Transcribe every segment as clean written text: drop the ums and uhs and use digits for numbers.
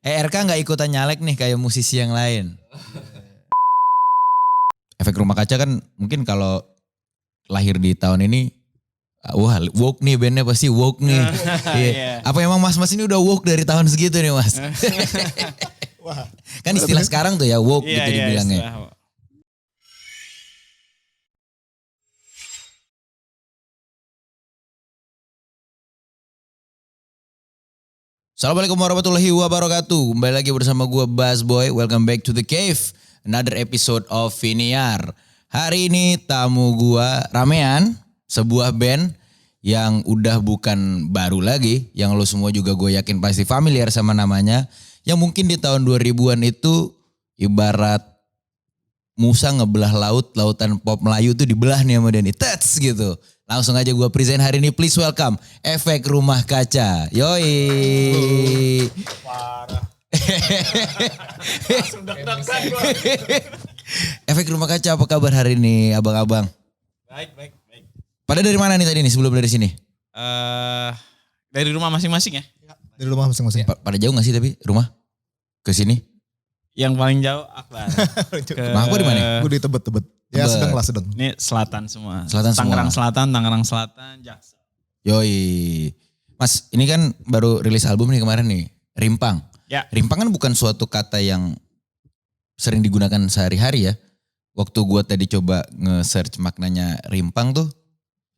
RK nggak ikutan nyalek nih kayak musisi yang lain. Efek Rumah Kaca kan mungkin kalau lahir di tahun ini, wah woke nih bandnya pasti woke nih. Iya. Apa emang mas-mas ini udah woke dari tahun segitu nih mas? Wah. Kan istilah sekarang tuh ya woke gitu dibilangnya. Istilah. Assalamualaikum warahmatullahi wabarakatuh. Kembali lagi bersama gue Bass Boy. Welcome back to the cave. Another episode of Viniar. Hari ini tamu gue ramean. Sebuah band yang udah bukan baru lagi. Yang lo semua juga gue yakin pasti familiar sama namanya. Yang mungkin di tahun 2000-an itu ibarat Musa ngebelah laut. Lautan pop Melayu tuh dibelah nih sama Denny. Tats gitu. Langsung aja gue present hari ini, please welcome Efek Rumah Kaca. Yoi. Parah. Langsung deg-degan gue. Efek Rumah Kaca, apa kabar hari ini abang-abang? Baik. Pada dari mana nih tadi nih sebelum dari sini? Dari rumah masing-masing ya? Dari rumah masing-masing. Pada jauh gak sih tapi rumah? Ke sini? Yang paling jauh Akbar. Rumah aku di mana? Gue di Tebet. Ya sedang lah. Ini selatan semua. Selatan semua. Tangerang Selatan, Jaksel. Yoi. Mas, ini kan baru rilis album nih kemarin nih. Rimpang. Ya. Rimpang kan bukan suatu kata yang sering digunakan sehari-hari ya. Waktu gue tadi coba nge-search maknanya rimpang tuh.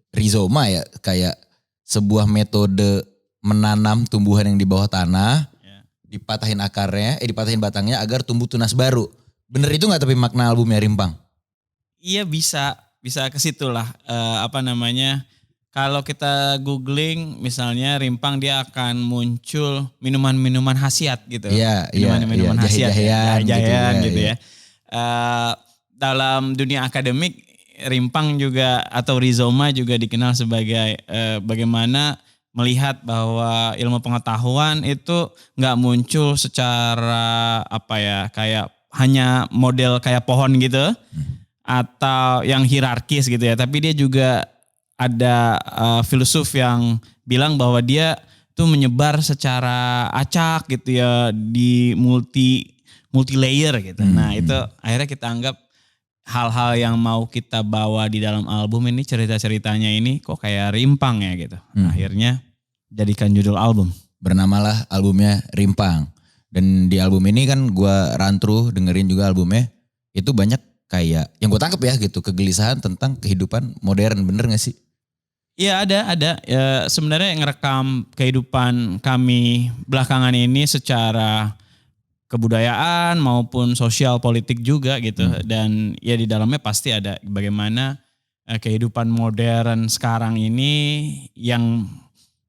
Rizoma ya. Kayak sebuah metode menanam tumbuhan yang di bawah tanah. Ya. Dipatahin akarnya, dipatahin batangnya agar tumbuh tunas baru. Bener itu gak tapi makna albumnya Rimpang? Iya bisa ke situ lah. Kalau kita googling misalnya Rimpang dia akan muncul minuman-minuman khasiat gitu. Iya. Minuman-minuman khasiat. Jahe-jahean gitu ya. Dalam dunia akademik Rimpang juga atau rizoma juga dikenal sebagai bagaimana melihat bahwa ilmu pengetahuan itu nggak muncul secara kayak hanya model kayak pohon gitu. Atau yang hierarkis gitu ya, tapi dia juga ada filsuf yang bilang bahwa dia tuh menyebar secara acak gitu ya di multi layer gitu. Nah itu akhirnya kita anggap hal-hal yang mau kita bawa di dalam album ini, cerita-ceritanya ini kok kayak rimpang ya gitu. Akhirnya jadikan judul album. Bernamalah albumnya Rimpang. Dan di album ini kan gue run-through dengerin juga albumnya, itu banyak kayak yang gue tangkep ya gitu, kegelisahan tentang kehidupan modern, bener gak sih? Iya ada. Ya, sebenarnya ngerekam kehidupan kami belakangan ini secara kebudayaan maupun sosial politik juga gitu. Dan ya di dalamnya pasti ada bagaimana kehidupan modern sekarang ini yang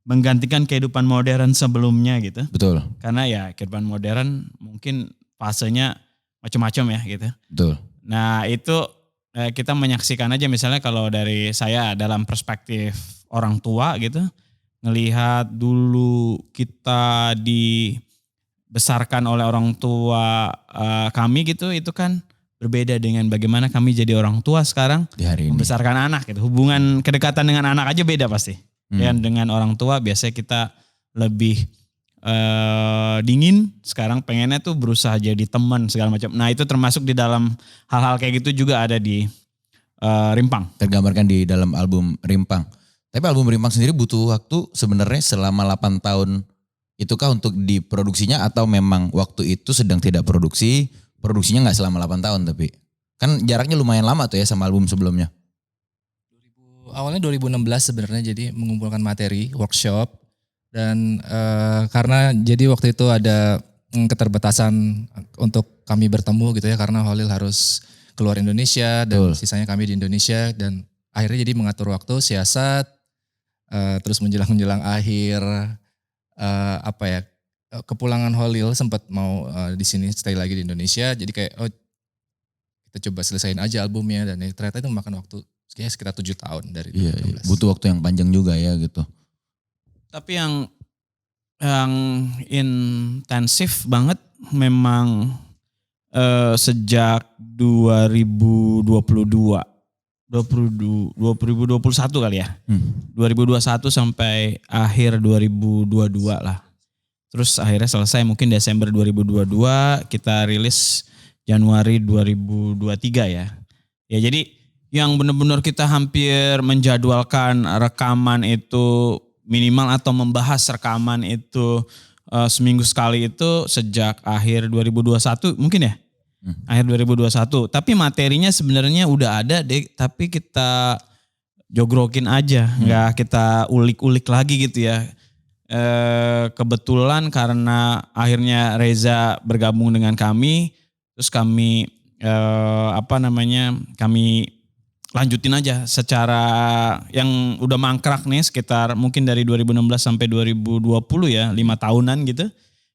menggantikan kehidupan modern sebelumnya gitu. Betul. Karena ya kehidupan modern mungkin fasenya macam-macam ya gitu. Betul. Nah itu kita menyaksikan aja misalnya kalau dari saya dalam perspektif orang tua gitu. Ngelihat dulu kita dibesarkan oleh orang tua kami gitu, itu kan berbeda dengan bagaimana kami jadi orang tua sekarang. Di hari ini. Membesarkan anak gitu. Hubungan kedekatan dengan anak aja beda pasti. Dan dengan orang tua biasanya kita lebih dingin, sekarang pengennya tuh berusaha jadi teman segala macam. Nah itu termasuk di dalam hal-hal kayak gitu juga ada di Rimpang. Tergambarkan di dalam album Rimpang. Tapi album Rimpang sendiri butuh waktu sebenarnya selama 8 tahun itukah untuk diproduksinya atau memang waktu itu sedang tidak produksinya gak selama 8 tahun tapi. Kan jaraknya lumayan lama tuh ya sama album sebelumnya. Awalnya 2016 sebenarnya, jadi mengumpulkan materi, workshop. Dan karena jadi waktu itu ada keterbatasan untuk kami bertemu gitu ya, karena Holil harus keluar Indonesia dan sisanya kami di Indonesia, dan akhirnya jadi mengatur waktu, siasat, terus menjelang akhir kepulangan Holil sempat mau di sini stay lagi di Indonesia, jadi kayak kita coba selesain aja albumnya, dan ternyata itu memakan waktu sekitar 7 tahun dari 2016. Iya, butuh waktu yang panjang juga ya gitu. Tapi yang intensif banget memang sejak 2021 kali ya. 2021 sampai akhir 2022 lah. Terus akhirnya selesai mungkin Desember 2022, kita rilis Januari 2023 ya. Ya jadi yang benar-benar kita hampir menjadwalkan rekaman itu minimal atau membahas rekaman itu seminggu sekali itu sejak akhir 2021 mungkin ya? Akhir 2021. Tapi materinya sebenarnya udah ada deh, tapi kita jogrokin aja, nggak kita ulik-ulik lagi gitu ya. Kebetulan karena akhirnya Reza bergabung dengan kami, terus kami kami lanjutin aja secara yang udah mangkrak nih sekitar mungkin dari 2016 sampai 2020 ya, 5 tahunan gitu.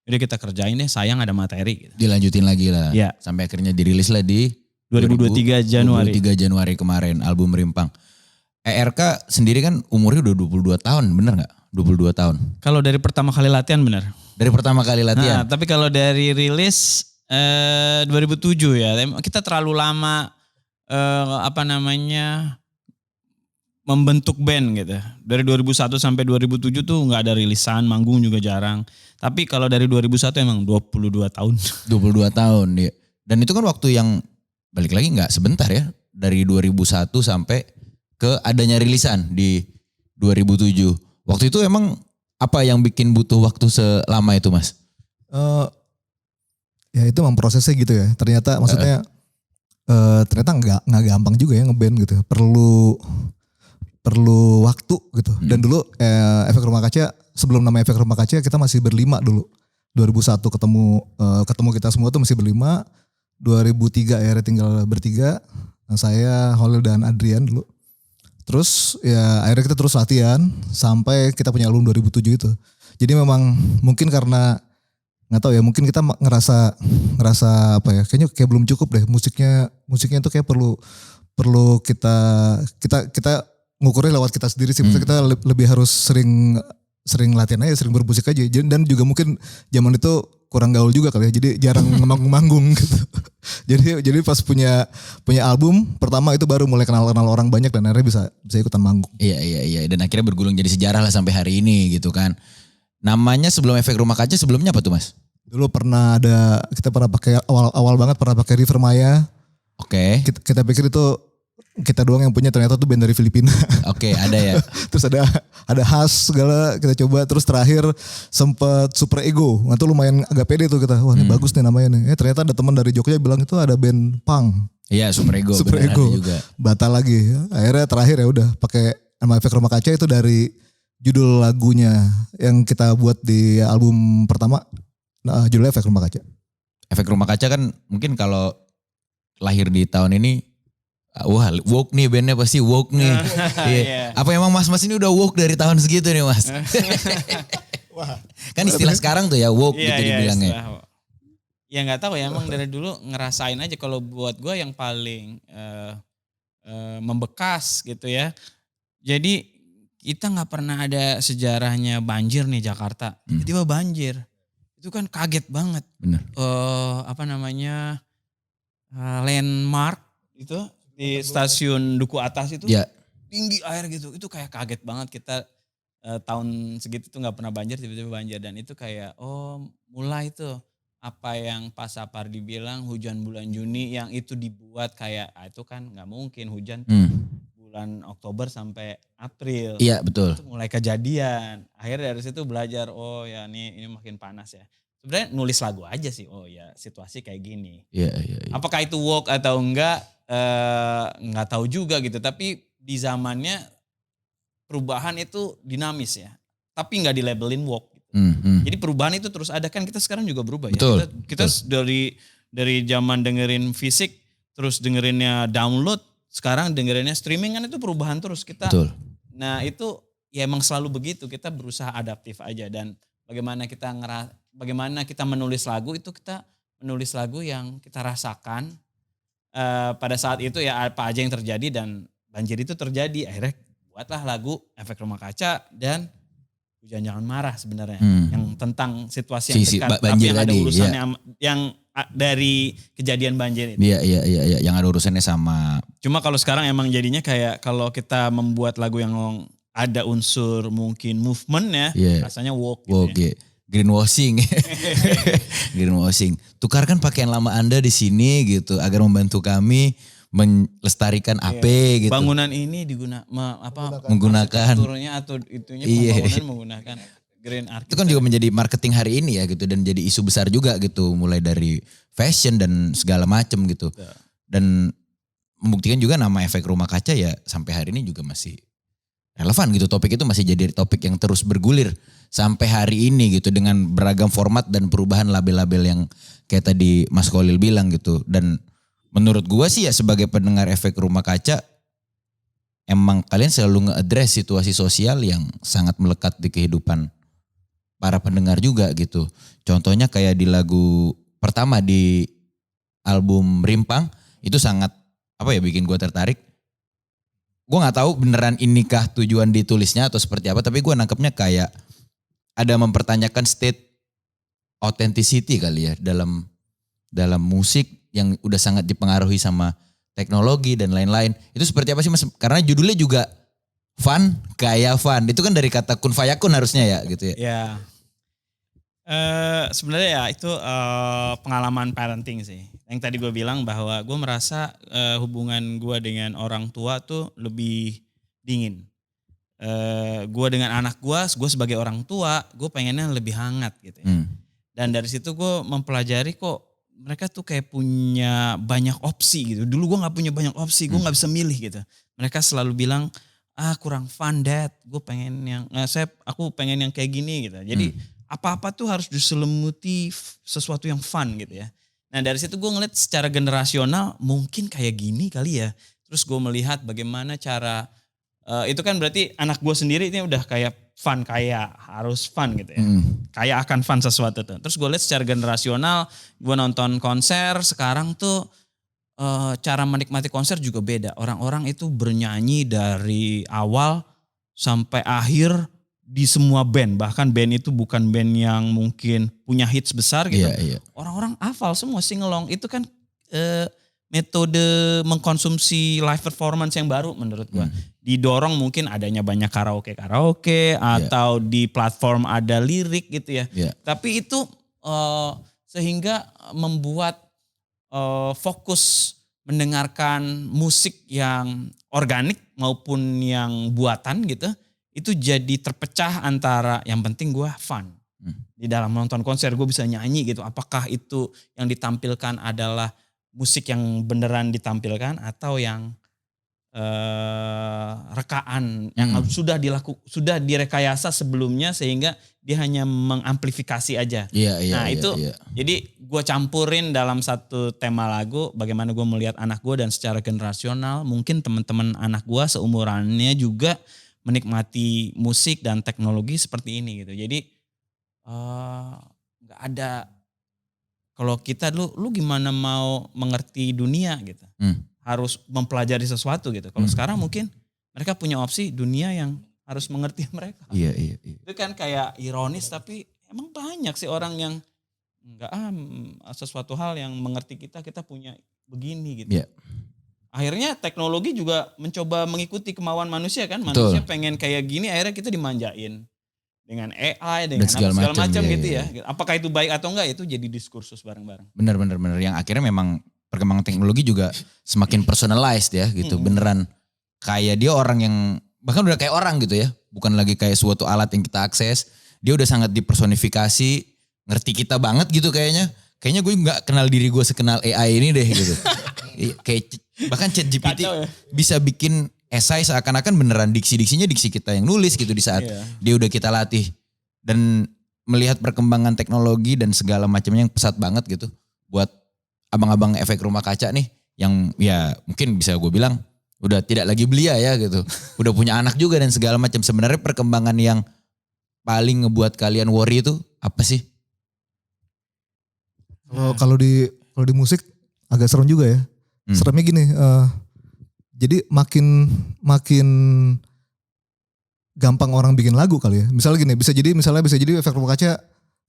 Jadi kita kerjain deh, sayang ada materi gitu. Dilanjutin lagi lah. Ya. Sampai akhirnya dirilis lah di 2023 Januari. 23 Januari kemarin album Rimpang. ERK sendiri kan umurnya udah 22 tahun, bener gak? 22 tahun. Kalau dari pertama kali latihan benar. Dari pertama kali latihan. Nah, tapi kalau dari rilis 2007 ya, kita terlalu lama membentuk band gitu. Dari 2001 sampai 2007 tuh nggak ada rilisan, manggung juga jarang. Tapi kalau dari 2001 emang 22 tahun. 22 tahun ya. Dan itu kan waktu yang balik lagi nggak sebentar ya. Dari 2001 sampai ke adanya rilisan di 2007. Waktu itu emang apa yang bikin butuh waktu selama itu Mas? Ya itu memang prosesnya gitu ya. Ternyata maksudnya ternyata nggak gampang juga ya ngeband gitu. Perlu waktu gitu. Dan dulu Efek Rumah Kaca, sebelum nama Efek Rumah Kaca kita masih berlima dulu. 2001 ketemu kita semua tuh masih berlima. 2003 akhirnya tinggal bertiga. Nah, saya, Holil dan Adrian dulu. Terus ya akhirnya kita terus latihan sampai kita punya album 2007 itu. Jadi memang mungkin karena nggak tahu ya, mungkin kita ngerasa apa ya, kayaknya kayak belum cukup deh musiknya itu kayak perlu kita ngukurnya lewat kita sendiri sih. Maksudnya kita lebih harus sering latihan aja, sering bermusik aja. Dan juga mungkin zaman itu kurang gaul juga kali ya, jadi jarang manggung gitu. Jadi pas punya album pertama itu baru mulai kenal orang banyak dan akhirnya bisa ikutan manggung. Iya. Dan akhirnya bergulung jadi sejarah lah sampai hari ini gitu kan. Namanya sebelum Efek Rumah Kaca sebelumnya apa tuh Mas? Dulu kita pernah pakai awal banget pernah pakai River Maya. Oke. Kita pikir itu kita doang yang punya, ternyata tuh band dari Filipina. Oke, ada ya. Terus ada khas segala kita coba, terus terakhir sempet Super Ego. Nah itu lumayan agak pede tuh kita. Wah ini bagus nih namanya nih. Ternyata ada teman dari Jogja bilang itu ada band punk. Iya, Super Ego. Super bener, Ego. ada juga. Batal lagi. Akhirnya terakhir ya udah pakai nama Efek Rumah Kaca itu dari judul lagunya yang kita buat di album pertama. Nah, judulnya Efek Rumah Kaca. Efek Rumah Kaca kan mungkin kalau lahir di tahun ini, wah woke nih bandnya, pasti woke nih. Iya. Apa emang mas-mas ini udah woke dari tahun segitu nih Mas? Wah. Kan istilah sekarang tuh ya woke gitu dibilangnya. Ya nggak tahu ya, emang dari dulu ngerasain aja. Kalau buat gue yang paling membekas gitu ya. Jadi kita nggak pernah ada sejarahnya banjir nih Jakarta. Tiba-tiba banjir. Itu kan kaget banget. Bener. Landmark itu di stasiun Duku Atas itu Ya. tinggi air gitu. Itu kayak kaget banget kita tahun segitu tuh nggak pernah banjir, tiba-tiba banjir. Dan itu kayak mulai tuh apa yang Pak Sapardi bilang hujan bulan Juni yang itu dibuat kayak itu kan nggak mungkin hujan bulan Oktober sampai April. Iya betul. Itu mulai kejadian. Akhirnya dari situ belajar, ya ini makin panas ya. Sebenarnya nulis lagu aja sih, situasi kayak gini. Iya. Apakah itu woke atau enggak tahu juga gitu. Tapi di zamannya perubahan itu dinamis ya. Tapi nggak dilabelin woke. Gitu. Jadi perubahan itu terus ada, kan kita sekarang juga berubah betul, ya. Kita dari zaman dengerin fisik terus dengerinnya download, sekarang dengerinnya streaming, kan itu perubahan terus kita. Betul. Nah itu ya emang selalu begitu, kita berusaha adaptif aja. Dan bagaimana kita menulis lagu itu, kita menulis lagu yang kita rasakan pada saat itu ya, apa aja yang terjadi, dan banjir itu terjadi. Akhirnya buatlah lagu Efek Rumah Kaca dan Hujan Jangan Marah sebenarnya. Yang tentang situasi yang dekat, tapi yang ada urusannya yang dari kejadian banjir itu. Iya, yang ada urusannya sama. Cuma kalau sekarang emang jadinya kayak kalau kita membuat lagu yang ada unsur mungkin movement ya, rasanya woke gitu ya. greenwashing. Greenwashing. Tukarkan pakaian lama Anda di sini gitu agar membantu kami melestarikan AP gitu. Bangunan ini Menggunakan arsitekturnya atau itunya Iya. pembangunan menggunakan green itu architecture. kan juga menjadi marketing hari ini ya gitu dan jadi isu besar juga gitu mulai dari fashion dan segala macam gitu. Dan membuktikan juga nama efek rumah kaca ya sampai hari ini juga masih relevan gitu. Topik itu masih jadi topik yang terus bergulir sampai hari ini gitu dengan beragam format dan perubahan label-label yang kayak tadi Mas Khalil bilang gitu. Dan menurut gua sih ya sebagai pendengar efek rumah kaca emang kalian selalu nge-address situasi sosial yang sangat melekat di kehidupan para pendengar juga gitu. Contohnya kayak di lagu pertama di album Rimpang itu sangat bikin gua tertarik. Gue gak tahu beneran inikah tujuan ditulisnya atau seperti apa. Tapi gue nangkepnya kayak ada mempertanyakan state authenticity kali ya. Dalam musik yang udah sangat dipengaruhi sama teknologi dan lain-lain. Itu seperti apa sih Mas? Karena judulnya juga fun, kayak fun. Itu kan dari kata kun fayakun harusnya ya gitu ya. Ya. Sebenarnya ya itu pengalaman parenting sih. Yang tadi gue bilang bahwa gue merasa hubungan gue dengan orang tua tuh lebih dingin. Gue dengan anak gue sebagai orang tua, gue pengennya lebih hangat gitu ya. Dan dari situ gue mempelajari kok mereka tuh kayak punya banyak opsi gitu. Dulu gue gak punya banyak opsi, gue gak bisa milih gitu. Mereka selalu bilang, kurang fun dad, aku pengen yang kayak gini gitu. Jadi apa-apa tuh harus diselimuti sesuatu yang fun gitu ya. Nah dari situ gue ngeliat secara generasional mungkin kayak gini kali ya. Terus gue melihat bagaimana cara, itu kan berarti anak gue sendiri ini udah kayak fun, kayak harus fun gitu ya. Kayak akan fun sesuatu tuh. Terus gue lihat secara generasional, gue nonton konser sekarang tuh cara menikmati konser juga beda. Orang-orang itu bernyanyi dari awal sampai akhir di semua band. Bahkan band itu bukan band yang mungkin punya hits besar gitu. Iya. Orang-orang hafal semua singelong. Itu kan metode mengkonsumsi live performance yang baru menurut gua. Didorong mungkin adanya banyak karaoke atau di platform ada lirik gitu ya. Yeah. Tapi itu sehingga membuat fokus mendengarkan musik yang organik maupun yang buatan gitu. Itu jadi terpecah antara yang penting gue fun. Di dalam nonton konser gue bisa nyanyi gitu. Apakah itu yang ditampilkan adalah musik yang beneran ditampilkan atau yang rekaan yang sudah direkayasa sebelumnya sehingga dia hanya mengamplifikasi aja. Itu jadi gue campurin dalam satu tema lagu bagaimana gue melihat anak gue dan secara generasional mungkin teman-teman anak gue seumurannya juga menikmati musik dan teknologi seperti ini gitu. Jadi nggak ada kalau kita lu gimana mau mengerti dunia gitu. Harus mempelajari sesuatu gitu. Kalau sekarang mungkin mereka punya opsi dunia yang harus mengerti mereka. Iya. Itu kan kayak ironis tapi emang banyak sih orang yang enggak sesuatu hal yang mengerti kita punya begini gitu. Iya. Akhirnya teknologi juga mencoba mengikuti kemauan manusia kan. Manusia pengen kayak gini akhirnya kita dimanjain. Dengan AI, dengan segala macam gitu ya. Apakah itu baik atau enggak itu jadi diskursus bareng-bareng. Bener. Yang akhirnya memang perkembangan teknologi juga semakin personalized ya gitu. Beneran kayak dia orang yang bahkan udah kayak orang gitu ya. Bukan lagi kayak suatu alat yang kita akses. Dia udah sangat dipersonifikasi. Ngerti kita banget gitu kayaknya. Kayaknya gue gak kenal diri gue sekenal AI ini deh gitu. Kayak bahkan ChatGPT bisa bikin esai seakan-akan beneran diksi-diksinya diksi kita yang nulis gitu di saat dia udah kita latih. Dan melihat perkembangan teknologi dan segala macamnya yang pesat banget gitu. Buat abang-abang efek rumah kaca nih yang ya mungkin bisa gue bilang udah tidak lagi belia ya gitu. Udah punya anak juga dan segala macam. Sebenarnya perkembangan yang paling ngebuat kalian worry itu apa sih? Kalau di musik agak serem juga ya. Seremnya gini, jadi makin gampang orang bikin lagu kali ya. Misalnya gini, bisa jadi efek rumah kaca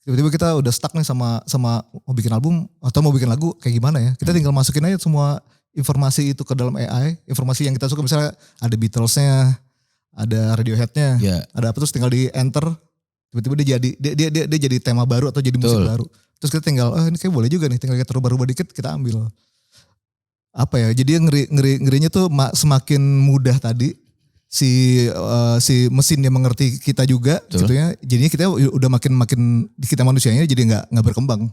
tiba-tiba kita udah stuck nih sama mau bikin album atau mau bikin lagu kayak gimana ya. Kita tinggal masukin aja semua informasi itu ke dalam AI, informasi yang kita suka misalnya ada Beatlesnya, ada Radioheadnya, ada apa terus tinggal di enter Tiba-tiba dia jadi tema baru atau jadi musik Betul. baru. Terus kita tinggal, ini kayak boleh juga nih, tinggal kita rubah-rubah dikit kita ambil. Apa ya? Jadi ngerinya tuh semakin mudah tadi si mesinnya mengerti kita juga Betul. gitu ya. Jadinya kita udah makin kita manusianya jadi nggak berkembang.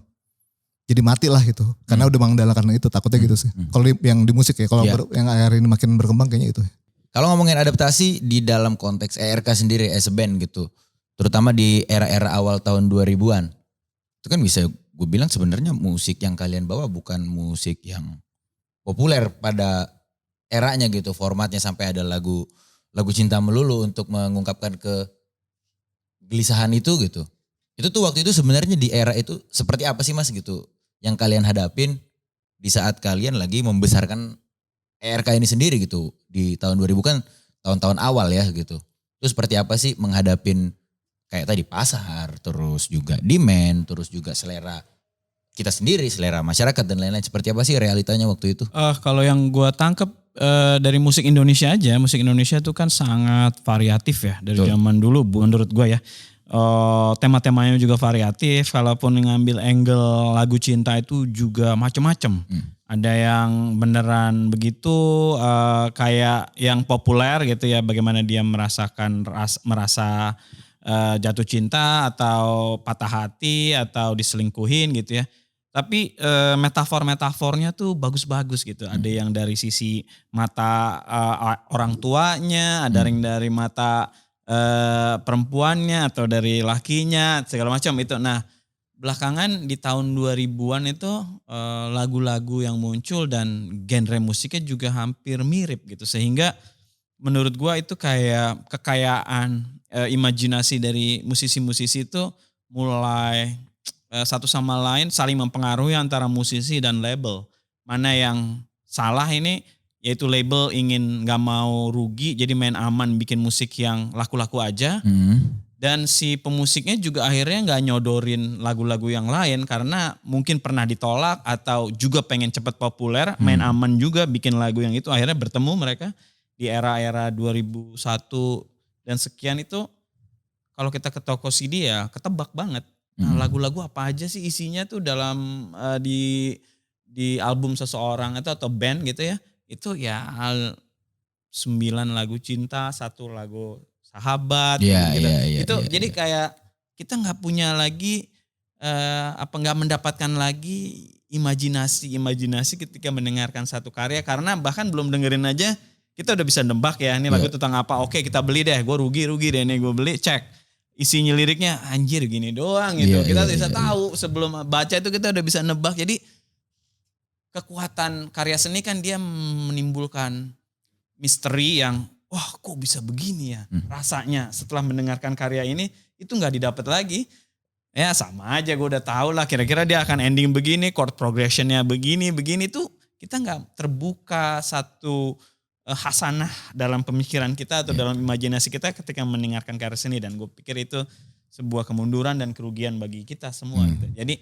Jadi mati lah gitu. Karena udah mengandalkan itu, takutnya gitu sih. Kalau yang di musik ya, kalau Iya. yang akhir ini makin berkembang kayaknya itu. Kalau ngomongin adaptasi di dalam konteks ERK sendiri as a band gitu. Terutama di era-era awal tahun 2000-an. Itu kan bisa gue bilang sebenarnya musik yang kalian bawa bukan musik yang populer pada eranya gitu. Formatnya sampai ada lagu cinta melulu untuk mengungkapkan kegelisahan itu gitu. Itu tuh waktu itu sebenarnya di era itu seperti apa sih mas gitu? Yang kalian hadapin di saat kalian lagi membesarkan ERK ini sendiri gitu. Di tahun 2000 kan tahun-tahun awal ya gitu. Terus seperti apa sih menghadapin kayak tadi pasar, terus juga demand, terus juga selera kita sendiri, selera masyarakat dan lain-lain. Seperti apa sih realitanya waktu itu? Kalau yang gue tangkep dari musik Indonesia aja, musik Indonesia itu kan sangat variatif ya dari Betul. zaman dulu menurut gue ya. Tema-temanya juga variatif, kalaupun ngambil angle lagu cinta itu juga macem-macem. Ada yang beneran begitu kayak yang populer gitu ya, bagaimana dia merasa jatuh cinta atau patah hati atau diselingkuhin gitu ya. Tapi metafor-metafornya tuh bagus-bagus gitu. Ada yang dari sisi mata orang tuanya, ada yang dari mata perempuannya atau dari lakinya segala macam itu. Nah, belakangan di tahun 2000-an itu lagu-lagu yang muncul dan genre musiknya juga hampir mirip gitu. Sehingga menurut gua itu kayak kekayaan imajinasi dari musisi-musisi itu mulai satu sama lain saling mempengaruhi antara musisi dan label. Mana yang salah ini yaitu label ingin gak mau rugi jadi main aman bikin musik yang laku-laku aja. Dan si pemusiknya juga akhirnya gak nyodorin lagu-lagu yang lain karena mungkin pernah ditolak atau juga pengen cepet populer, main aman juga bikin lagu yang itu. Akhirnya bertemu mereka di era-era 2001 dan sekian itu kalau kita ke toko CD ya ketebak banget. Nah, lagu-lagu apa aja sih isinya tuh dalam di album seseorang atau band gitu ya. Itu ya 9 lagu cinta, 1 lagu sahabat Iya, gitu. iya, Itu iya, jadi iya. kayak kita nggak punya lagi nggak mendapatkan lagi imajinasi ketika mendengarkan satu karya karena bahkan belum dengerin aja kita udah bisa nembak ya ini lagu tentang apa. Oke, kita beli deh. Gue rugi deh nih gue beli, cek. Isinya liriknya anjir gini doang gitu. Iya, Kita iya, bisa iya. tahu sebelum baca itu kita udah bisa nebak. Jadi kekuatan karya seni kan dia menimbulkan misteri yang wah kok bisa begini ya rasanya setelah mendengarkan karya ini itu nggak didapat lagi. Ya sama aja gue udah tahu lah kira-kira dia akan ending begini, chord progressionnya begini tuh kita nggak terbuka satu hasanah dalam pemikiran kita atau dalam imajinasi kita ketika mendengarkan karya seni dan gue pikir itu sebuah kemunduran dan kerugian bagi kita semua gitu. Jadi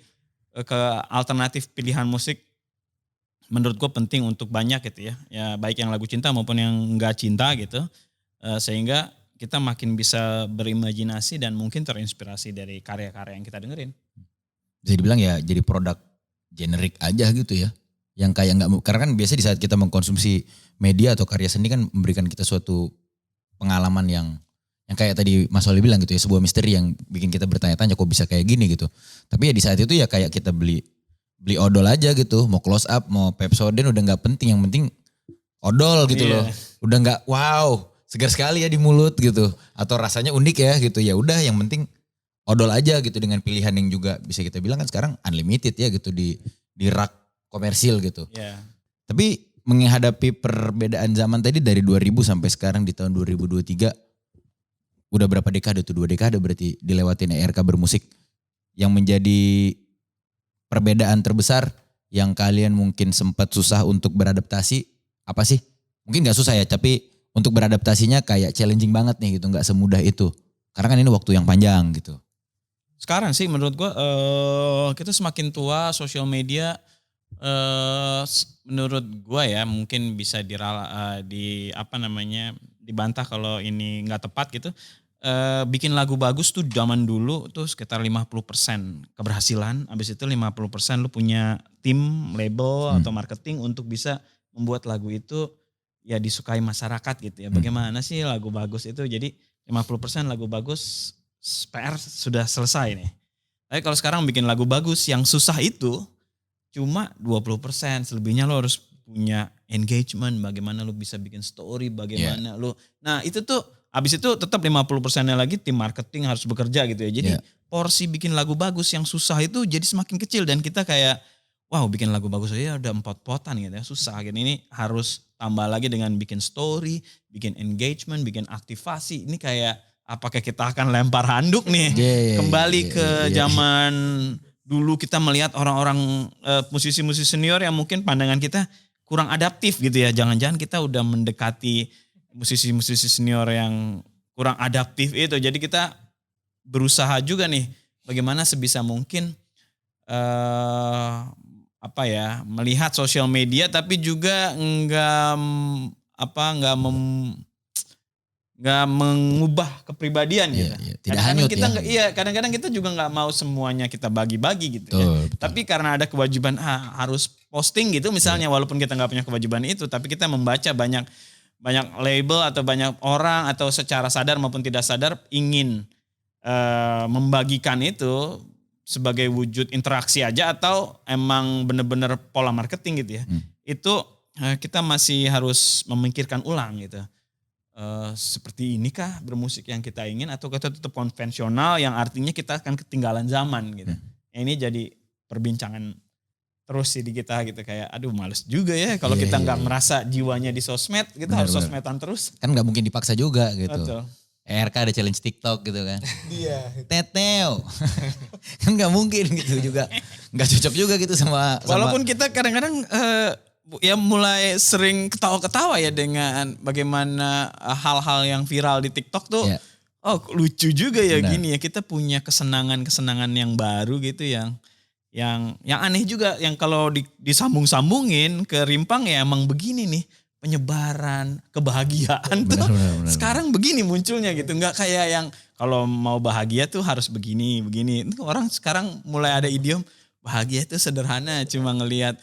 ke alternatif pilihan musik menurut gue penting untuk banyak gitu ya baik yang lagu cinta maupun yang enggak cinta gitu sehingga kita makin bisa berimajinasi dan mungkin terinspirasi dari karya-karya yang kita dengerin. Bisa dibilang ya jadi produk generik aja gitu ya. Yang kayak nggak, karena kan biasa di saat kita mengkonsumsi media atau karya seni kan memberikan kita suatu pengalaman yang kayak tadi Mas Oli bilang gitu ya, sebuah misteri yang bikin kita bertanya-tanya kok bisa kayak gini gitu. Tapi ya di saat itu ya kayak kita beli odol aja gitu, mau close up, mau Pepsodent udah nggak penting, yang penting odol gitu loh. Udah nggak wow, segar sekali ya di mulut gitu, atau rasanya unik ya gitu. Ya udah yang penting odol aja gitu dengan pilihan yang juga bisa kita bilang kan sekarang unlimited ya gitu di rak komersil gitu. Yeah. Tapi menghadapi perbedaan zaman tadi dari 2000 sampai sekarang di tahun 2023, udah berapa dekade tuh? 2 dekade berarti dilewatin ERK bermusik. Yang menjadi perbedaan terbesar yang kalian mungkin sempat susah untuk beradaptasi, apa sih? Mungkin gak susah ya, tapi untuk beradaptasinya kayak challenging banget nih gitu, gak semudah itu. Karena kan ini waktu yang panjang gitu. Sekarang sih menurut gue kita semakin tua, sosial media menurut gue ya mungkin bisa dibantah kalau ini nggak tepat gitu. bikin lagu bagus tuh zaman dulu tuh sekitar 50% keberhasilan. Habis itu 50% lu punya tim, label atau marketing untuk bisa membuat lagu itu ya disukai masyarakat gitu ya. Bagaimana sih lagu bagus itu? Jadi 50% lagu bagus PR sudah selesai nih. Tapi kalau sekarang bikin lagu bagus yang susah itu cuma 20%. Selebihnya lo harus punya engagement, bagaimana lo bisa bikin story, bagaimana lo. Nah itu tuh abis itu tetap 50%-nya lagi tim marketing harus bekerja gitu ya. Jadi porsi bikin lagu bagus yang susah itu jadi semakin kecil dan kita kayak wow bikin lagu bagus aja udah empot-potan gitu ya, susah gitu. Ini harus tambah lagi dengan bikin story, bikin engagement, bikin aktivasi. Ini kayak apakah kita akan lempar handuk nih kembali ke zaman dulu kita melihat orang-orang musisi-musisi senior yang mungkin pandangan kita kurang adaptif gitu ya. Jangan-jangan kita udah mendekati musisi-musisi senior yang kurang adaptif itu. Jadi kita berusaha juga nih bagaimana sebisa mungkin melihat sosial media tapi juga nggak mengubah kepribadian gitu. Tidak hanyut kita ya. Kadang-kadang kita juga nggak mau semuanya kita bagi-bagi gitu Betul. Tapi karena ada kewajiban harus posting gitu misalnya walaupun kita nggak punya kewajiban itu tapi kita membaca banyak label atau banyak orang atau secara sadar maupun tidak sadar ingin membagikan itu sebagai wujud interaksi aja atau emang benar-benar pola marketing gitu ya. Itu kita masih harus memikirkan ulang gitu. Seperti inikah bermusik yang kita ingin atau kita tetap konvensional yang artinya kita akan ketinggalan zaman gitu. Ini jadi perbincangan terus sih di kita gitu kayak aduh males juga ya kalau kita nggak merasa jiwanya di sosmed kita harus sosmedan terus. Kan gak mungkin dipaksa juga gitu. Betul. RK ada challenge TikTok gitu kan. Iya. Teteo. Kan gak mungkin gitu juga. Gak cocok juga gitu sama. Walaupun kita kadang-kadang ya mulai sering ketawa-ketawa ya dengan bagaimana hal-hal yang viral di TikTok tuh. Oh lucu juga ya gini ya. Kita punya kesenangan-kesenangan yang baru gitu yang aneh juga. Yang kalau disambung-sambungin ke Rimpang ya emang begini nih. Penyebaran kebahagiaan tuh sekarang begini munculnya gitu, nggak kayak yang kalau mau bahagia tuh harus begini. Orang sekarang mulai ada idiom bahagia itu sederhana, cuma ngelihat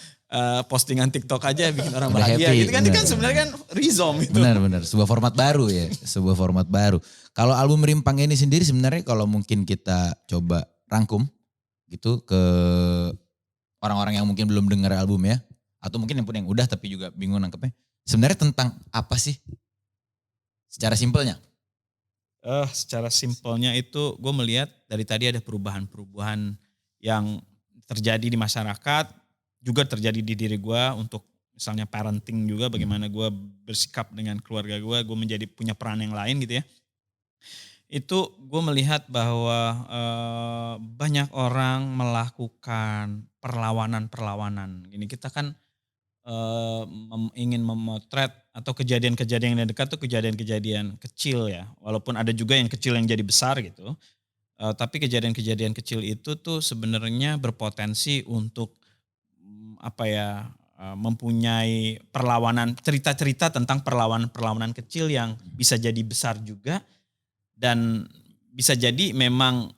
postingan TikTok aja bikin orang bahagia happy, gitu kan. Itu kan sebenarnya kan rizom itu. Benar, sebuah format baru ya, sebuah format baru. Kalau album Rimpang ini sendiri sebenarnya kalau mungkin kita coba rangkum gitu ke orang-orang yang mungkin belum dengar albumnya atau mungkin yang udah tapi juga bingung nangkepnya. Sebenarnya tentang apa sih? Secara simpelnya. Secara simpelnya itu gue melihat dari tadi ada perubahan-perubahan yang terjadi di masyarakat, juga terjadi di diri gue untuk misalnya parenting juga bagaimana gue bersikap dengan keluarga gue menjadi punya peran yang lain gitu ya. Itu gue melihat bahwa banyak orang melakukan perlawanan. Ini kita kan ingin memotret atau kejadian-kejadian yang dekat tuh kejadian-kejadian kecil ya. Walaupun ada juga yang kecil yang jadi besar gitu. Tapi kejadian-kejadian kecil itu tuh sebenarnya berpotensi untuk mempunyai perlawanan, cerita-cerita tentang perlawanan kecil yang bisa jadi besar juga. Dan bisa jadi memang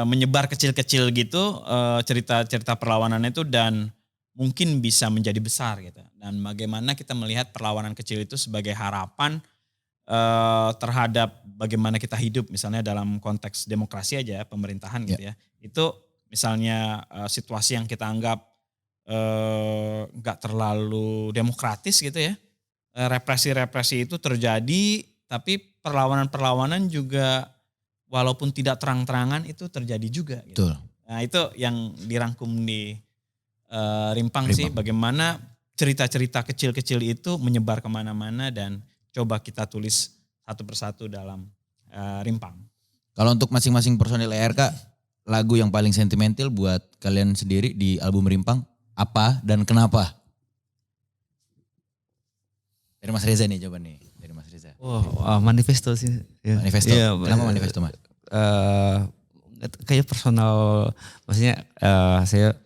menyebar kecil-kecil gitu cerita-cerita perlawanan itu dan mungkin bisa menjadi besar gitu. Dan bagaimana kita melihat perlawanan kecil itu sebagai harapan terhadap bagaimana kita hidup misalnya dalam konteks demokrasi aja pemerintahan gitu ya. Itu misalnya situasi yang kita anggap nggak terlalu demokratis gitu ya. Represi-represi itu terjadi tapi perlawanan-perlawanan juga walaupun tidak terang-terangan itu terjadi juga gitu. Betul. Nah itu yang dirangkum di Rimpang sih, bagaimana cerita-cerita kecil-kecil itu menyebar kemana-mana dan coba kita tulis satu persatu dalam Rimpang. Kalau untuk masing-masing personil ERK, lagu yang paling sentimental buat kalian sendiri di album Rimpang apa dan kenapa? Dari Mas Reza nih, coba nih dari Mas Reza. Manifesto sih. Ya. Manifesto. Ya, kenapa manifesto, Mas? Kayak personal, maksudnya saya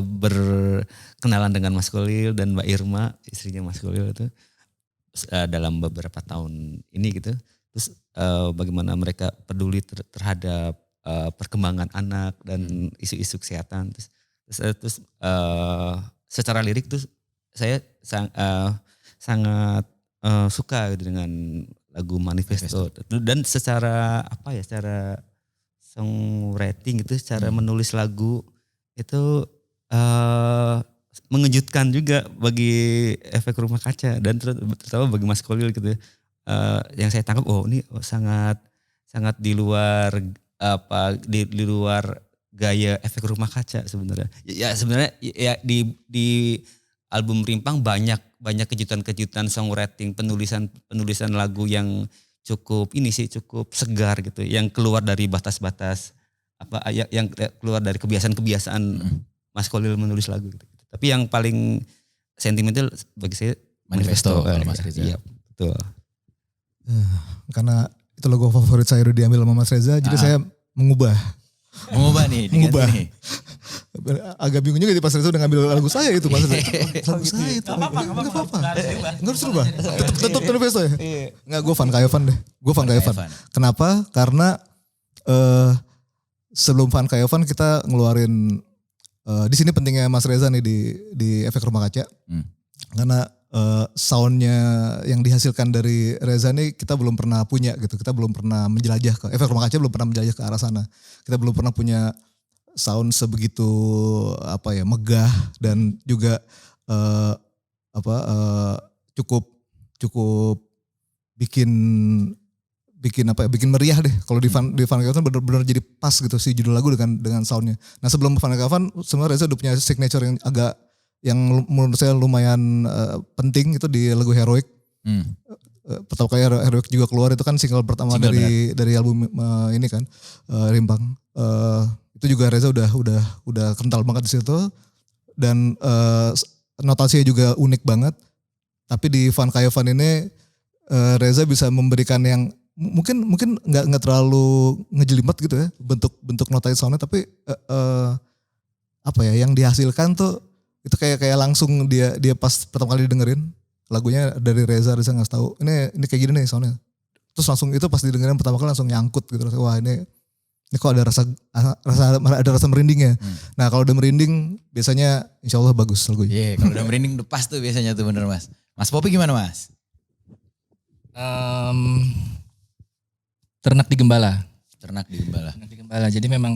berkenalan dengan Mas Kolil dan Mbak Irma, istrinya Mas Kolil itu. dalam beberapa tahun ini gitu. Terus bagaimana mereka peduli terhadap perkembangan anak dan isu-isu kesehatan. Terus secara lirik tuh saya sangat suka gitu dengan lagu Manifesto. Dan secara secara songwriting gitu, secara menulis lagu itu mengejutkan juga bagi Efek Rumah Kaca dan terutama bagi Mas Kholil gitu. Yang saya tangkap ini sangat di luar di luar gaya Efek Rumah Kaca sebenarnya. Ya sebenarnya ya di album Rimpang banyak kejutan-kejutan songwriting, penulisan lagu yang cukup segar gitu, yang keluar dari batas-batas yang keluar dari kebiasaan-kebiasaan Mas Kholil menulis lagu gitu. Tapi yang paling sentimental bagi saya Manifesto kalau Mas Reza. Iya, betul. Karena itu lagu favorit saya udah diambil sama Mas Reza, jadi saya mengubah nih. Mengubah. Nih. Agak bingung juga pas Reza udah ngambil lagu saya itu Mas Reza. Lagu saya itu. Gak apa-apa. Gak harus rubah. Tetap Manifesto ya? Enggak, gue fan Kayovan deh. Gue fan Kayovan. Kenapa? Karena sebelum fan Kayovan kita ngeluarin di sini pentingnya Mas Reza nih di Efek Rumah Kaca. Karena soundnya yang dihasilkan dari Reza nih kita belum pernah punya gitu. Kita belum pernah menjelajah ke Efek Rumah Kaca, belum pernah menjelajah ke arah sana. Kita belum pernah punya sound sebegitu megah dan juga cukup bikin meriah deh. Kalau di Van Kavan benar-benar jadi pas gitu si judul lagu dengan soundnya. Nah sebelum Van Kavan sebenarnya Reza udah punya signature yang menurut saya lumayan penting itu di lagu Heroic. Pertama kali Heroic juga keluar itu kan single pertama dari album ini kan Rimpang. Itu juga Reza udah kental banget di situ dan notasinya juga unik banget. Tapi di Van Kayovan ini Reza bisa memberikan yang mungkin nggak terlalu ngejelimet gitu ya bentuk notasi soundnya, tapi yang dihasilkan tuh itu kayak langsung dia pas pertama kali dengerin lagunya dari Reza ngasih tahu ini kayak gini nih soundnya, terus langsung itu pas didengerin pertama kali langsung nyangkut gitu, wah ini kok ada rasa merindingnya. Nah kalau udah merinding biasanya insya Allah bagus lagunya. Iya, kalau udah merinding udah pas tuh biasanya tuh bener Mas. Mas Popi gimana Mas? Ternak di Gembala. Jadi memang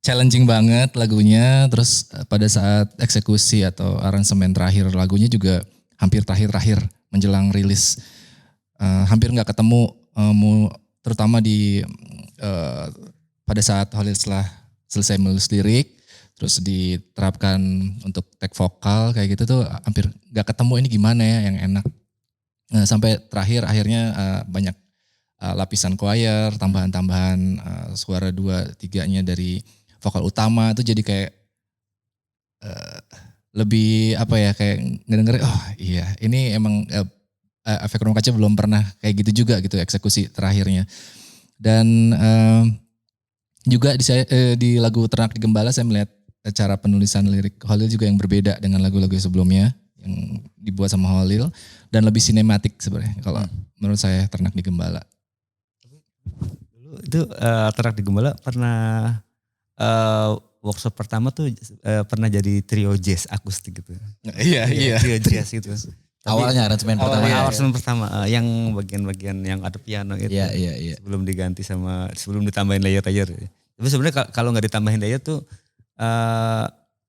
challenging banget lagunya. Terus pada saat eksekusi atau aransemen terakhir lagunya juga hampir terakhir menjelang rilis. Hampir gak ketemu terutama pada saat Kholil setelah selesai menulis lirik. Terus diterapkan untuk take vokal kayak gitu tuh hampir gak ketemu ini gimana ya yang enak. Sampai terakhir akhirnya banyak lapisan choir, tambahan-tambahan suara 2-3-nya dari vokal utama itu jadi kayak lebih kayak ngedenger iya ini emang Efek Rumah Kaca belum pernah kayak gitu juga gitu eksekusi terakhirnya. Dan juga di lagu Ternak di Gembala saya melihat cara penulisan lirik Kholil juga yang berbeda dengan lagu-lagu sebelumnya yang dibuat sama Kholil dan lebih sinematik sebenarnya kalau menurut saya Ternak di Gembala. Dulu itu Ternak di Gembala pernah workshop pertama tuh pernah jadi trio jazz akustik gitu. Iya. Trio jazz gitu. Awalnya aransemen pertama yang bagian-bagian yang ada piano itu. Iya. Sebelum ditambahin layer-layer. Tapi sebenarnya kalau nggak ditambahin layer tuh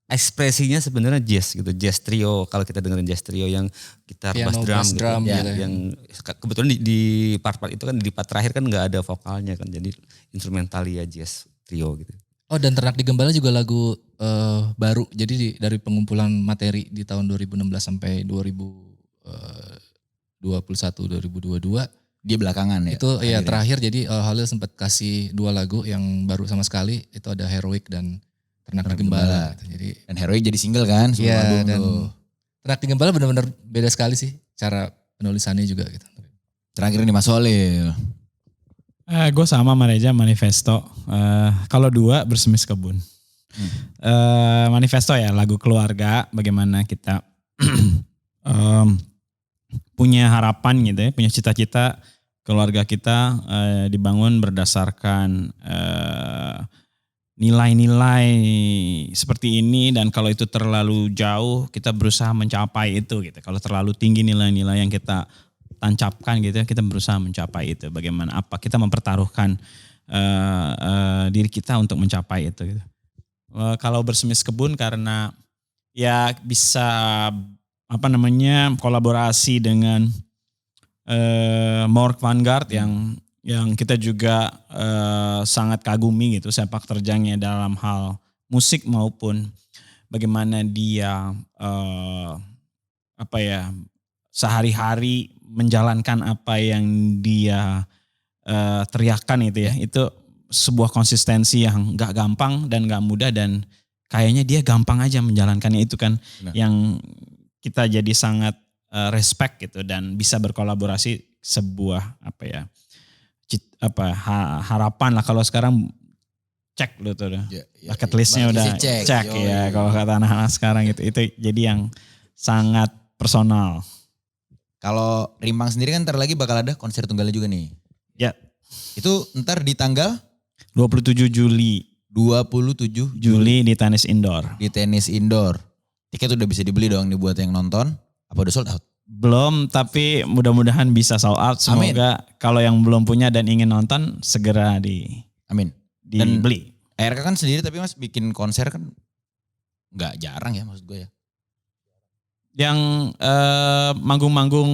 ekspresinya sebenarnya jazz gitu, jazz trio. Kalau kita dengerin jazz trio yang gitar, piano, bass drum gitu, gitu. yang kebetulan di part-part itu kan di part terakhir kan nggak ada vokalnya kan, jadi instrumental ya jazz trio gitu. Oh dan Ternak di Gembala juga lagu baru, jadi dari pengumpulan materi di tahun 2016 sampai 2021-2022. Dia belakangan ya? Itu ya terakhir, jadi Kholil sempat kasih 2 lagu yang baru sama sekali, itu ada Heroic dan Ternak di Gembala. Jadi, dan Heroic jadi single kan? Iya, dan Ternak di Gembala benar-benar beda sekali sih cara penulisannya juga gitu. Terakhir nih Mas Kholil. Gue sama sama Reza, Manifesto. Kalau 2 Bersemis Kebun. Manifesto ya lagu keluarga, bagaimana kita punya harapan gitu ya, punya cita-cita keluarga kita dibangun berdasarkan nilai-nilai seperti ini, dan kalau itu terlalu jauh kita berusaha mencapai itu gitu. Kalau terlalu tinggi nilai-nilai yang kita tancapkan gitu ya, kita berusaha mencapai itu. Bagaimana apa kita mempertaruhkan diri kita untuk mencapai itu gitu. Kalau bersemis kebun karena ya bisa kolaborasi dengan Mork Vanguard yang kita juga sangat kagumi gitu sepak terjangnya dalam hal musik maupun bagaimana dia sehari-hari menjalankan apa yang dia teriakkan itu ya. Itu sebuah konsistensi yang gak gampang dan gak mudah, dan kayaknya dia gampang aja menjalankannya itu kan. Benar. Yang kita jadi sangat respect gitu, dan bisa berkolaborasi sebuah harapan lah. Kalau sekarang cek lu tuh bucket listnya udah cek ya kalau kata anak-anak sekarang itu jadi yang sangat personal. Kalau Rimpang sendiri kan ntar lagi bakal ada konser tunggalnya juga nih. Ya. Itu ntar di tanggal 27 Juli. 27 Juli di tenis indoor. Di tenis indoor. Tiket udah bisa dibeli dong nih buat yang nonton. Apa udah sold out? Belum, tapi mudah-mudahan bisa sold out. Semoga kalau yang belum punya dan ingin nonton segera Amin. Dibeli. Dan ARK kan sendiri tapi Mas bikin konser kan nggak jarang ya maksud gue ya. Yang manggung-manggung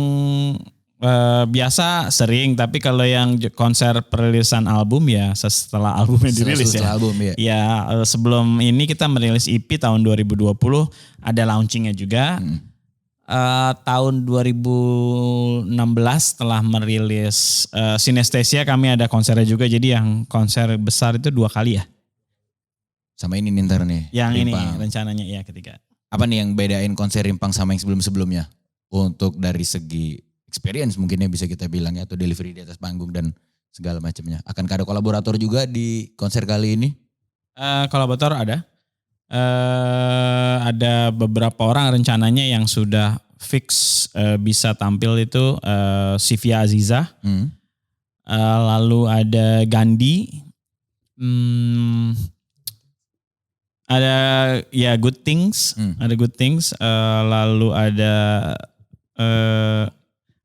biasa sering, tapi kalau yang konser perilisan album ya setelah albumnya dirilis ya. Album ya. Ya sebelum ini kita merilis EP tahun 2020, ada launchingnya juga. Tahun 2016 setelah merilis Synesthesia kami ada konsernya juga, jadi yang konser besar itu 2 kali ya. Sama ini ntar nih. Yang Rimpang. ini rencananya ya ketiga. Apa nih yang bedain konser Rimpang sama yang sebelum-sebelumnya? Untuk dari segi experience mungkinnya bisa kita bilang ya, atau delivery di atas panggung dan segala macamnya. Akankah ada kolaborator juga di konser kali ini? Kolaborator ada. Ada beberapa orang rencananya yang sudah fix bisa tampil itu Sivia Aziza, lalu ada Gandhi, ada ya Good Things, ada Good Things, lalu ada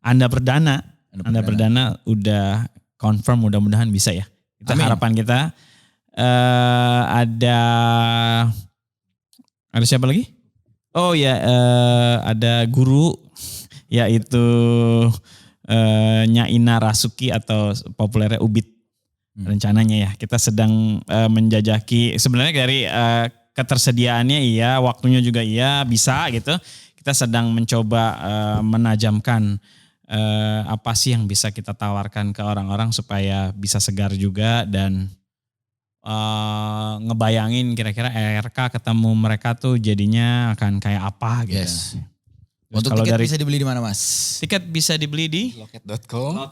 Anda Perdana udah confirm, mudah-mudahan bisa ya. Itu harapan kita. Ada siapa lagi? Oh ya, ada guru, yaitu Nyaina Rasuki atau populernya Ubit. Rencananya ya, kita sedang menjajaki sebenarnya dari ketersediaannya iya, waktunya juga iya, bisa gitu. Kita sedang mencoba menajamkan apa sih yang bisa kita tawarkan ke orang-orang supaya bisa segar juga, dan ngebayangin kira-kira RK ketemu mereka tuh jadinya akan kayak apa gitu. Yes. Untuk tiket bisa dibeli di mana Mas? Tiket bisa dibeli di Loket.com.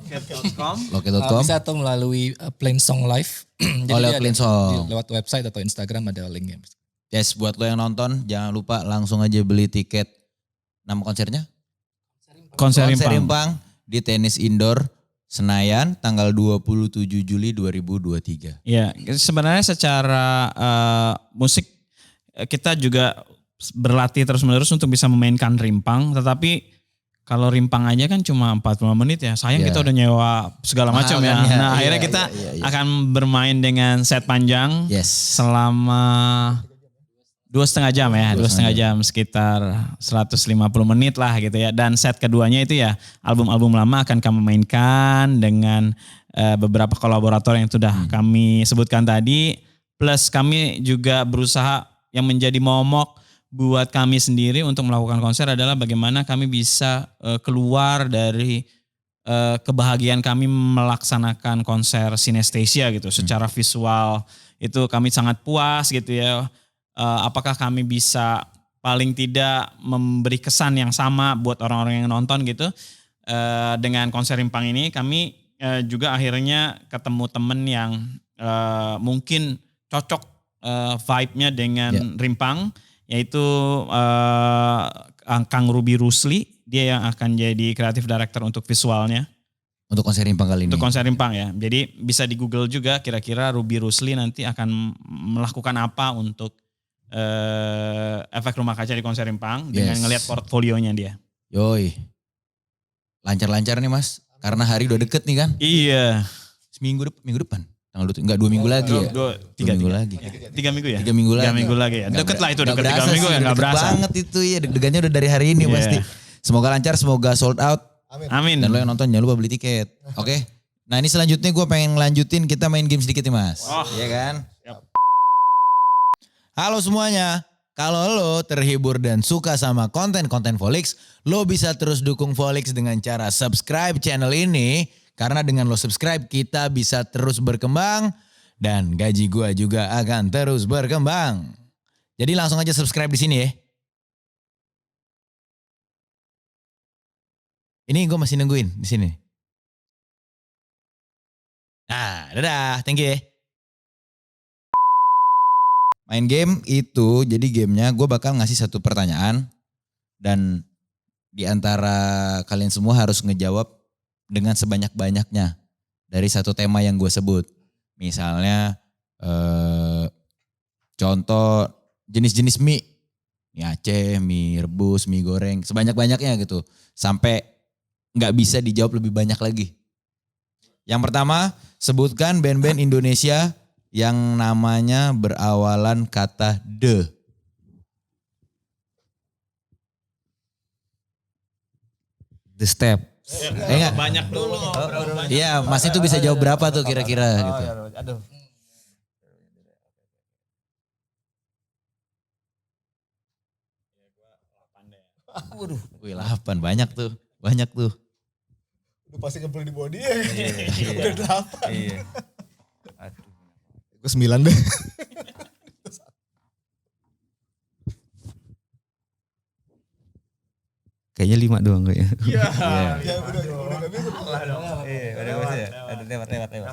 Loket.com. Bisa atau melalui Plain Song Live. Jadi lewat Plain Song. Lewat website atau Instagram ada linknya. Yes, buat lo yang nonton jangan lupa langsung aja beli tiket. Nama konsernya? Konser Rimpang di tenis indoor Senayan tanggal 27 Juli 2023. Ya, sebenarnya secara musik kita juga berlatih terus-menerus untuk bisa memainkan Rimpang, tetapi kalau Rimpang aja kan cuma 45 menit ya. Sayang kita udah nyewa segala macam ya. Nah, akhirnya kita akan bermain dengan set panjang selama 2,5 jam ya, 2,5 jam sekitar 150 menit lah gitu ya. Dan set keduanya itu ya album-album lama akan kami mainkan dengan beberapa kolaborator yang sudah kami sebutkan tadi. Plus kami juga berusaha yang menjadi momok buat kami sendiri untuk melakukan konser adalah bagaimana kami bisa keluar dari kebahagiaan kami melaksanakan konser Synesthesia gitu. Secara visual itu kami sangat puas gitu ya. Apakah kami bisa paling tidak memberi kesan yang sama buat orang-orang yang nonton gitu. Dengan konser Rimpang ini kami juga akhirnya ketemu temen yang mungkin cocok vibe-nya dengan Rimpang, yaitu Kang Ruby Rusli dia yang akan jadi creative director untuk visualnya. Untuk konser Rimpang kali ini. Untuk konser Rimpang ya. Jadi bisa di Google juga kira-kira Ruby Rusli nanti akan melakukan apa untuk efek rumah kaca di konser Rimpang dengan ngelihat portfolionya dia. Yoi. Lancar-lancar nih Mas. Karena hari udah deket nih kan. Iya. Minggu depan. Tanggal 2 minggu lagi ya. 3 minggu lagi. 3 minggu ya? 3 minggu lagi. 3 minggu lagi ya. Deket lah itu, deket 3 minggu ya, gak gak berasa. banget itu ya, deg-degannya udah dari hari ini pasti. Semoga lancar, semoga sold out. Amin. Dan lo yang nonton jangan lupa beli tiket. Oke. Nah ini selanjutnya gue pengen ngelanjutin, kita main game sedikit nih Mas. Iya kan? Yap. Halo semuanya. Kalau lo terhibur dan suka sama konten-konten Volix, lo bisa terus dukung Volix dengan cara subscribe channel ini. Karena dengan lo subscribe kita bisa terus berkembang dan gaji gua juga akan terus berkembang. Jadi langsung aja subscribe di sini ya. Ini gue masih nungguin di sini. Nah, dadah, thank you ya. Main game itu, jadi gamenya gue bakal ngasih satu pertanyaan. Dan di antara kalian semua harus ngejawab dengan sebanyak-banyaknya dari satu tema yang gue sebut. Misalnya contoh jenis-jenis mie. Mie Aceh, mie rebus, mie goreng. Sebanyak-banyaknya gitu. Sampai gak bisa dijawab lebih banyak lagi. Yang pertama, sebutkan band-band Indonesia yang namanya berawalan kata de. The Step. Enggak? Banyak dulu. Iya, Mas itu bisa jawab berapa tuh kira-kira gitu. Aduh. Wih 8, banyak tuh. Banyak tuh. Udah pasti kebeli di body ya. Udah 8. Iya. Aduh. Gue 9 deh. Kayaknya 5 doang kayaknya. Iya. Ya udah gak bisa. Iya, udah bisa ya. Aduh, lewat.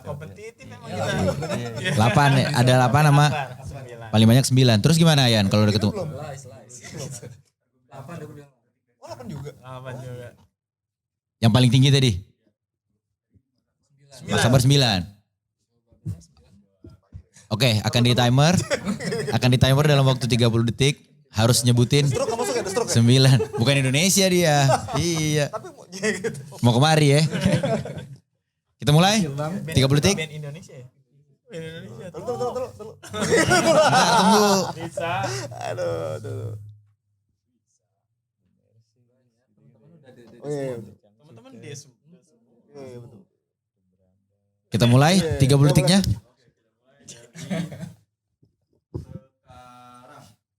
Kompetitif memang kita. 8 ya, ada 8 sama paling banyak 9. Terus gimana Yan kalau udah ketemu? 8 juga. 8 juga. Yang paling tinggi tadi? Mas Sabar 9. Oke, akan di timer. Akan di timer dalam waktu 30 detik. Harus nyebutin 9. Bukan Indonesia dia. Iya. Mau kemari ya. Kita mulai? 30 detik. Band Indonesia ya? Band Indonesia. Tunggu. Bentar, tunggu. Bisa. Aduh. Oh iya. Teman-teman dia Kita mulai 30 detiknya.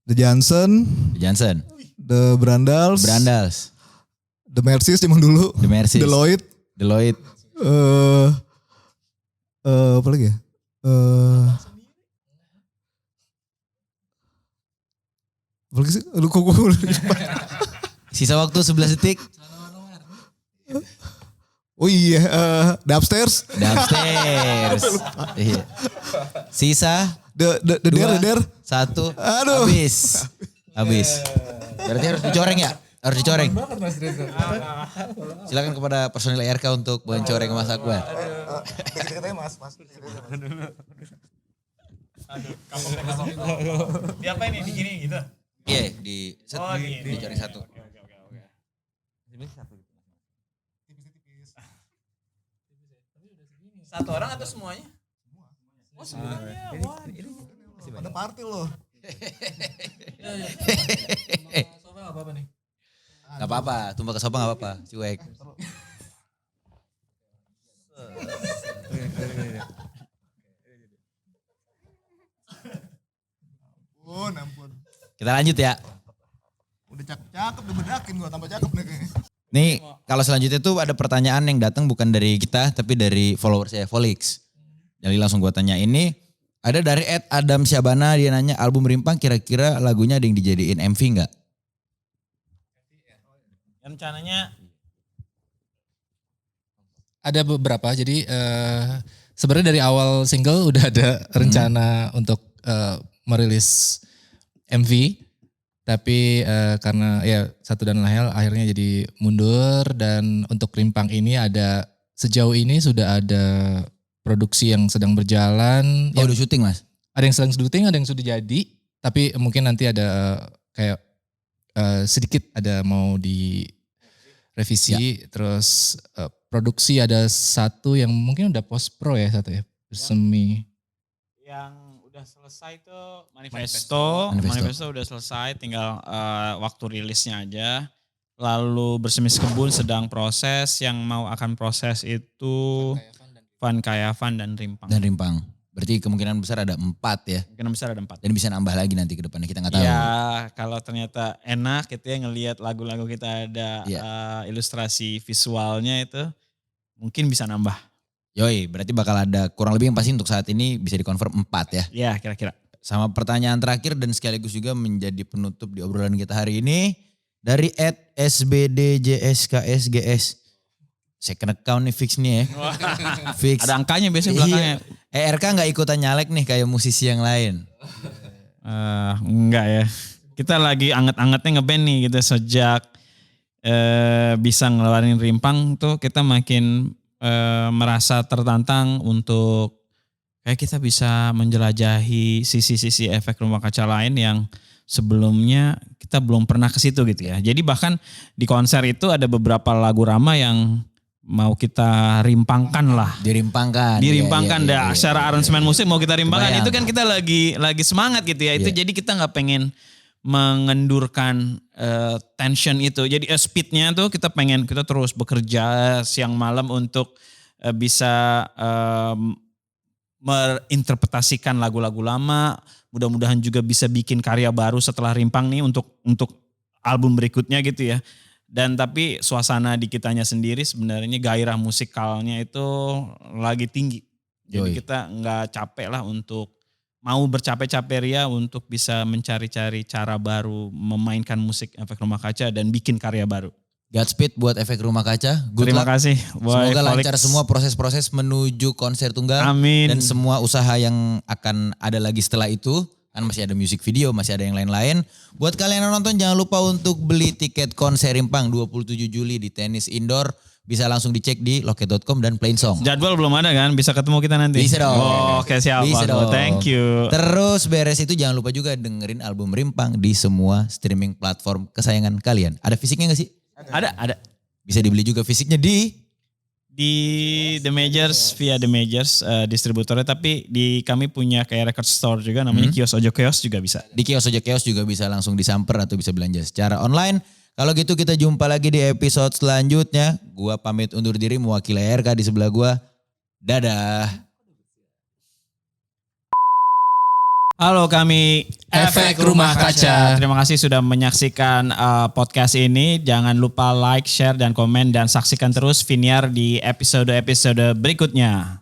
The Johnson, Johnson, The Brandals, The Mercies zaman dulu, The Mercies, Deloitte, apa lagi ya? Apa lagi sih? Aduh kok gue Sisa waktu 11 detik. Oh iya, The Upstairs, Iya. Sisa The Dare. 1. Aduh. Habis. Berarti harus dicoreng ya? Harus dicoreng. Silakan kepada personil RK untuk mencoreng Mas Akbar. Deket-deketnya mas. Diapain nih? Digini gitu? Iya, dicoreng 1. Satu orang atau semuanya? Oh semuanya. Ada party loh. Sofa apa nih? Gak apa-apa, tumpah ke sofa gak apa-apa, cuek. Ampun. Kita lanjut ya. Udah cakep, udah bedakin gue, tambah cakep nih kayaknya. Nih, kalau selanjutnya tuh ada pertanyaan yang datang bukan dari kita, tapi dari follower saya, Volix. Jadi langsung gue tanya ini, ada dari @Adam Syabana, dia nanya album Rimpang kira-kira lagunya ada yang dijadiin MV nggak? Rencananya Ada beberapa, jadi sebenarnya dari awal single udah ada rencana untuk merilis MV. Tapi karena ya satu dan lain hal akhirnya jadi mundur, dan untuk Rimpang ini sejauh ini sudah ada produksi yang sedang berjalan. Oh, udah syuting Mas? Ada yang sedang syuting, ada yang sudah jadi. Tapi mungkin nanti ada kayak sedikit ada mau direvisi. Terus produksi ada satu yang mungkin udah post pro ya, satu ya, bersemi. Yang udah selesai tuh Manifesto udah selesai, tinggal waktu rilisnya aja. Lalu Bersemis Kebun sedang proses, yang mau akan proses itu Van Kayavan dan Rimpang. Dan Rimpang. Berarti kemungkinan besar ada 4 ya. Kemungkinan besar ada 4. Dan bisa nambah lagi nanti ke depannya, kita nggak tahu. Ya kalau ternyata enak gitu ya ngelihat lagu-lagu kita ada ilustrasi visualnya itu, mungkin bisa nambah. Yoi, berarti bakal ada kurang lebih yang pasti untuk saat ini bisa dikonfirm 4 ya. Ya kira-kira. Sama pertanyaan terakhir dan sekaligus juga menjadi penutup di obrolan kita hari ini. Dari @sbdjsksgs. Second account nih fix nih ya. Fix. Ada angkanya biasanya belakangnya. ERK gak ikutan nyalek nih kayak musisi yang lain. Enggak ya. Kita lagi anget-angetnya ngeband nih gitu. Sejak bisa ngeluarin Rimpang tuh kita makin merasa tertantang untuk kayak kita bisa menjelajahi sisi-sisi efek rumah kaca lain yang sebelumnya kita belum pernah ke situ gitu ya. Jadi bahkan di konser itu ada beberapa lagu Rama yang mau kita rimpangkan lah. Dirimpangkan. Iya. Secara aransemen musik mau kita rimpangkan. Kebayang. Itu kan kita lagi semangat gitu ya. Itu jadi kita nggak pengen mengendurkan tension itu. Jadi speednya tuh kita terus bekerja siang malam untuk bisa merinterpretasikan lagu-lagu lama. Mudah-mudahan juga bisa bikin karya baru setelah Rimpang nih untuk album berikutnya gitu ya. Dan tapi suasana di kitanya sendiri sebenarnya gairah musikalnya itu lagi tinggi. Jadi kita nggak capek lah untuk mau bercapek-capek ria untuk bisa mencari-cari cara baru memainkan musik efek rumah kaca dan bikin karya baru. Godspeed buat efek rumah kaca. Good Terima luck. kasih. Semoga lancar semua proses-proses menuju konser tunggal. Amin. Dan semua usaha yang akan ada lagi setelah itu. Kan masih ada music video, masih ada yang lain-lain. Buat kalian yang nonton jangan lupa untuk beli tiket konser Rimpang 27 Juli di Tenis Indoor. Bisa langsung dicek di loket.com dan Plainsong. Jadwal belum ada kan? Bisa ketemu kita nanti? Bisa dong. Oh, oke siap. Bisa dong. Thank you. Terus beres itu jangan lupa juga dengerin album Rimpang di semua streaming platform kesayangan kalian. Ada fisiknya gak sih? Ada. Bisa dibeli juga fisiknya di The Majors, via The Majors distributornya, tapi kami punya kayak record store juga namanya Kios Ojo Kios juga bisa. Di kios Ojo Kios juga bisa langsung disamper atau bisa belanja secara online. Kalau gitu kita jumpa lagi di episode selanjutnya. Gua pamit undur diri mewakili RK di sebelah gua. Dadah. Halo, kami Efek Rumah Kaca. Terima kasih sudah menyaksikan podcast ini. Jangan lupa like, share, dan komen. Dan saksikan terus Viniar di episode-episode berikutnya.